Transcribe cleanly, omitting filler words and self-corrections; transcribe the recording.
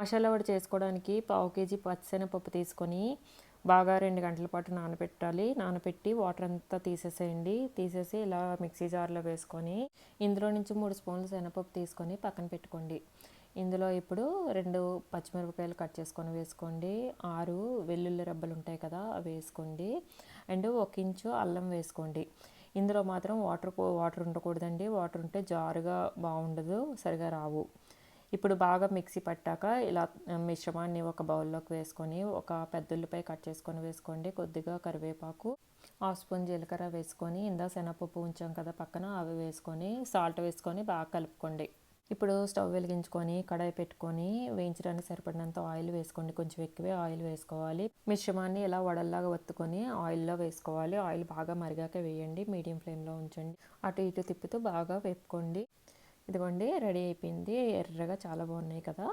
మసాలా వడ చేసుకోవడానికి పావు కేజీ పచ్చిశనగపప్పు తీసుకొని బాగా 2 గంటల పాటు నానబెట్టాలి. నానబెట్టి వాటర్ అంతా తీసేసేయండి. తీసేసి ఇలా మిక్సీ జార్లో వేసుకొని ఇందులో నుంచి 3 స్పూన్లు శనగపప్పు తీసుకొని పక్కన పెట్టుకోండి. ఇందులో ఇప్పుడు 2 పచ్చిమిరపకాయలు కట్ చేసుకొని వేసుకోండి. 6 వెల్లుల్లి రెబ్బలు ఉంటాయి కదా, అవి వేసుకోండి. అండ్ 1 ఇంచు అల్లం వేసుకోండి. ఇందులో మాత్రం వాటర్ ఉండకూడదండి. వాటర్ ఉంటే జారుగా బాగుండదు, సరిగా రావు. ఇప్పుడు బాగా మిక్సీ పట్టాక ఇలా మిశ్రమాన్ని ఒక బౌల్లోకి వేసుకొని ఒక పెద్ద ఉల్లిపాయ కట్ చేసుకొని వేసుకోండి. కొద్దిగా కరివేపాకు, 1/2 స్పూన్ జీలకర్ర వేసుకొని శనగపప్పు ఉంచాం కదా పక్కన, అవి వేసుకొని సాల్ట్ వేసుకొని బాగా కలుపుకోండి. ఇప్పుడు స్టవ్ వెలిగించుకొని కడాయి పెట్టుకొని వేయించడానికి సరిపడినంత ఆయిల్ వేసుకోండి. కొంచెం ఎక్కువే ఆయిల్ వేసుకోవాలి. మిశ్రమాన్ని ఇలా వడల్లాగా ఒత్తుకొని ఆయిల్లో వేసుకోవాలి. ఆయిల్ బాగా మరిగాక వేయండి. మీడియం ఫ్లేమ్లో ఉంచండి. అటు ఇటు తిప్పుతూ బాగా వేపుకోండి. ఇదిగోండి రెడీ అయిపోయింది. ఎర్రగా చాలా బాగున్నాయి కదా.